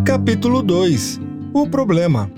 Capítulo 2. O problema.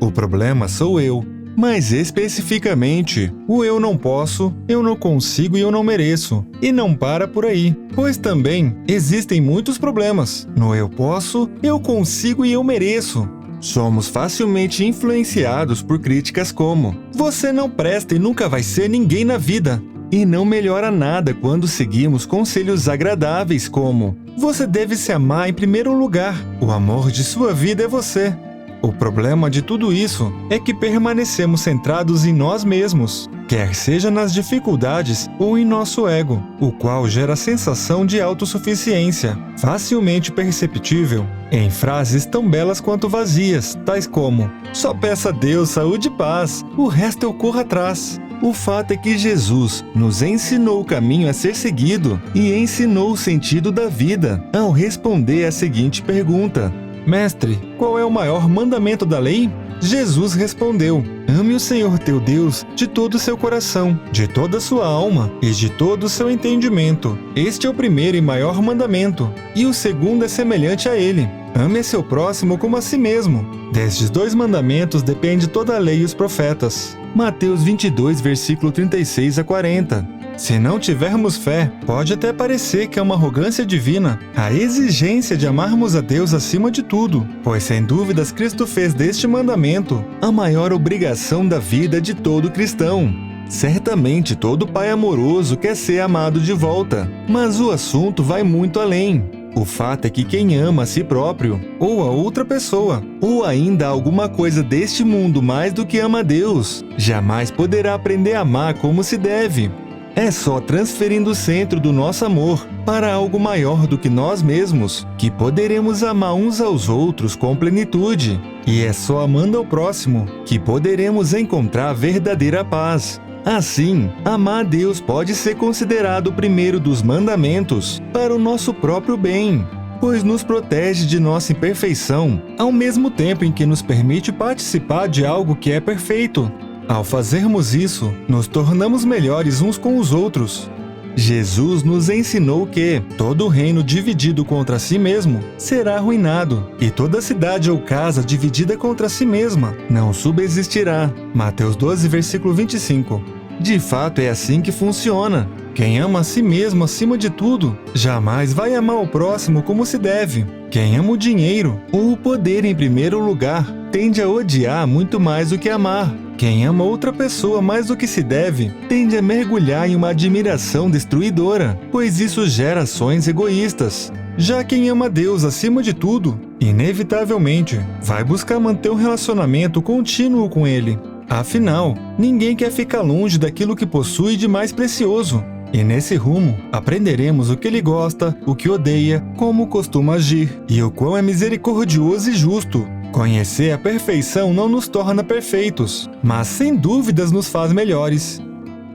O problema sou eu, mas especificamente o eu não posso, eu não consigo e eu não mereço. E não para por aí, pois também existem muitos problemas no eu posso, eu consigo e eu mereço. Somos facilmente influenciados por críticas como: você não presta e nunca vai ser ninguém na vida. E não melhora nada quando seguimos conselhos agradáveis como: você deve se amar em primeiro lugar, o amor de sua vida é você. O problema de tudo isso é que permanecemos centrados em nós mesmos, quer seja nas dificuldades ou em nosso ego, o qual gera a sensação de autossuficiência, facilmente perceptível em frases tão belas quanto vazias, tais como: só peça a Deus saúde e paz, o resto eu corro atrás. O fato é que Jesus nos ensinou o caminho a ser seguido e ensinou o sentido da vida ao responder a seguinte pergunta: Mestre, qual é o maior mandamento da lei? Jesus respondeu: ame o Senhor teu Deus de todo o seu coração, de toda a sua alma e de todo o seu entendimento. Este é o primeiro e maior mandamento, e o segundo é semelhante a ele: ame a seu próximo como a si mesmo. Destes dois mandamentos depende toda a lei e os profetas. Mateus 22, versículo 36 a 40. Se não tivermos fé, pode até parecer que é uma arrogância divina a exigência de amarmos a Deus acima de tudo, pois sem dúvidas Cristo fez deste mandamento a maior obrigação da vida de todo cristão. Certamente todo pai amoroso quer ser amado de volta, mas o assunto vai muito além. O fato é que quem ama a si próprio, ou a outra pessoa, ou ainda alguma coisa deste mundo mais do que ama a Deus, jamais poderá aprender a amar como se deve. É só transferindo o centro do nosso amor para algo maior do que nós mesmos que poderemos amar uns aos outros com plenitude. E é só amando ao próximo que poderemos encontrar verdadeira paz. Assim, amar a Deus pode ser considerado o primeiro dos mandamentos para o nosso próprio bem, pois nos protege de nossa imperfeição, ao mesmo tempo em que nos permite participar de algo que é perfeito. Ao fazermos isso, nos tornamos melhores uns com os outros. Jesus nos ensinou que todo reino dividido contra si mesmo será arruinado, e toda cidade ou casa dividida contra si mesma não subsistirá. Mateus 12, versículo 25. De fato, é assim que funciona. Quem ama a si mesmo acima de tudo, jamais vai amar o próximo como se deve. Quem ama o dinheiro ou o poder em primeiro lugar, tende a odiar muito mais do que amar. Quem ama outra pessoa mais do que se deve, tende a mergulhar em uma admiração destruidora, pois isso gera ações egoístas. Já quem ama Deus acima de tudo, inevitavelmente, vai buscar manter um relacionamento contínuo com Ele. Afinal, ninguém quer ficar longe daquilo que possui de mais precioso. E nesse rumo, aprenderemos o que ele gosta, o que odeia, como costuma agir e o quão é misericordioso e justo. Conhecer a perfeição não nos torna perfeitos, mas sem dúvidas nos faz melhores.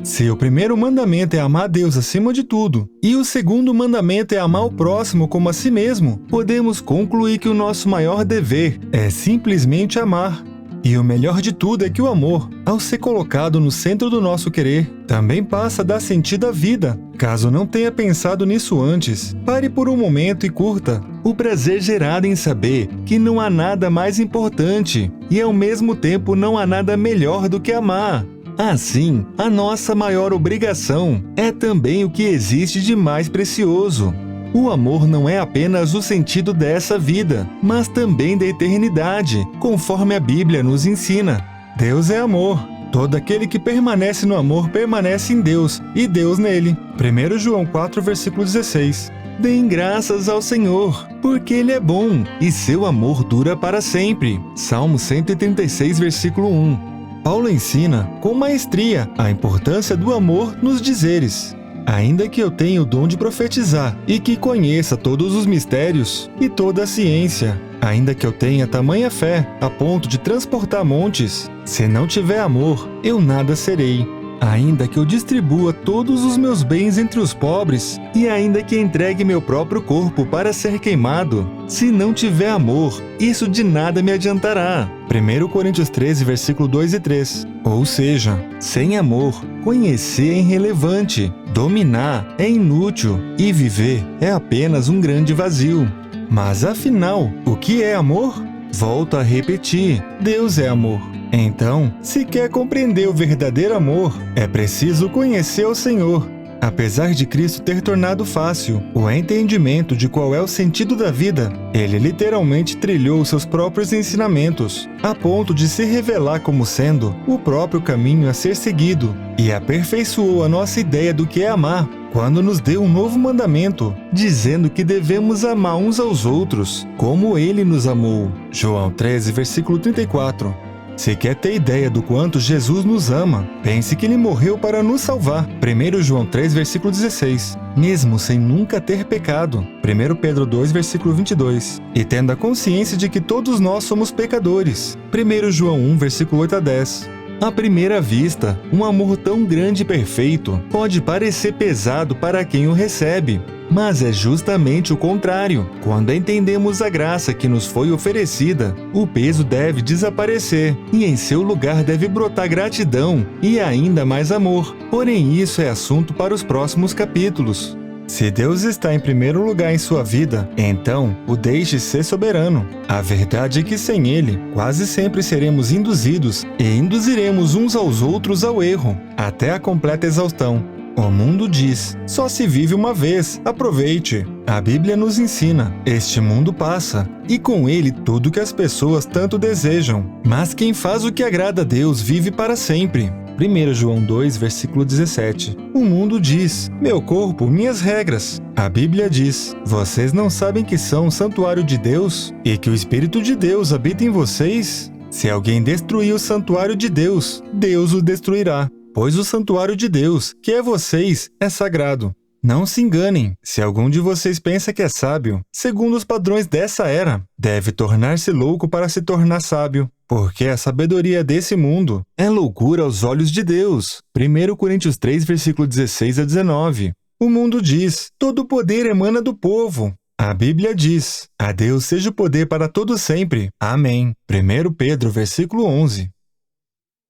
Se o primeiro mandamento é amar a Deus acima de tudo, e o segundo mandamento é amar o próximo como a si mesmo, podemos concluir que o nosso maior dever é simplesmente amar. E o melhor de tudo é que o amor, ao ser colocado no centro do nosso querer, também passa a dar sentido à vida. Caso não tenha pensado nisso antes, pare por um momento e curta o prazer gerado em saber que não há nada mais importante e ao mesmo tempo não há nada melhor do que amar. Assim, a nossa maior obrigação é também o que existe de mais precioso. O amor não é apenas o sentido dessa vida, mas também da eternidade, conforme a Bíblia nos ensina. Deus é amor. Todo aquele que permanece no amor permanece em Deus, e Deus nele. 1 João 4, versículo 16. Deem graças ao Senhor, porque Ele é bom, e seu amor dura para sempre. Salmo 136, versículo 1. Paulo ensina, com maestria, a importância do amor nos dizeres: ainda que eu tenha o dom de profetizar e que conheça todos os mistérios e toda a ciência, ainda que eu tenha tamanha fé a ponto de transportar montes, se não tiver amor, eu nada serei. Ainda que eu distribua todos os meus bens entre os pobres e ainda que entregue meu próprio corpo para ser queimado, se não tiver amor, isso de nada me adiantará. 1 Coríntios 13, versículo 2 e 3. Ou seja, sem amor, conhecer é irrelevante, dominar é inútil e viver é apenas um grande vazio. Mas afinal, o O que é amor? Volto a repetir, Deus é amor. Então, se quer compreender o verdadeiro amor, é preciso conhecer o Senhor. Apesar de Cristo ter tornado fácil o entendimento de qual é o sentido da vida, ele literalmente trilhou seus próprios ensinamentos, a ponto de se revelar como sendo o próprio caminho a ser seguido, e aperfeiçoou a nossa ideia do que é amar, quando nos deu um novo mandamento, dizendo que devemos amar uns aos outros, como ele nos amou. João 13, versículo 34. Se quer ter ideia do quanto Jesus nos ama, pense que ele morreu para nos salvar. 1 João 3, versículo 16. Mesmo sem nunca ter pecado. 1 Pedro 2, versículo 22. E tendo a consciência de que todos nós somos pecadores. 1 João 1, versículo 8 a 10. À primeira vista, um amor tão grande e perfeito pode parecer pesado para quem o recebe. Mas é justamente o contrário. Quando entendemos a graça que nos foi oferecida, o peso deve desaparecer e em seu lugar deve brotar gratidão e ainda mais amor. Porém, isso é assunto para os próximos capítulos. Se Deus está em primeiro lugar em sua vida, então o deixe ser soberano. A verdade é que sem Ele, quase sempre seremos induzidos e induziremos uns aos outros ao erro, até a completa exaustão. O mundo diz, só se vive uma vez, aproveite. A Bíblia nos ensina, este mundo passa, e com ele tudo que as pessoas tanto desejam. Mas quem faz o que agrada a Deus vive para sempre. 1 João 2, versículo 17. O mundo diz, meu corpo, minhas regras. A Bíblia diz, vocês não sabem que são o santuário de Deus e que o Espírito de Deus habita em vocês? Se alguém destruir o santuário de Deus, Deus o destruirá. Pois o santuário de Deus, que é vocês, é sagrado. Não se enganem, se algum de vocês pensa que é sábio, segundo os padrões dessa era, deve tornar-se louco para se tornar sábio, porque a sabedoria desse mundo é loucura aos olhos de Deus. 1 Coríntios 3, versículo 16 a 19. O mundo diz, todo poder emana do povo. A Bíblia diz, a Deus seja o poder para todo sempre. Amém. 1 Pedro, versículo 11.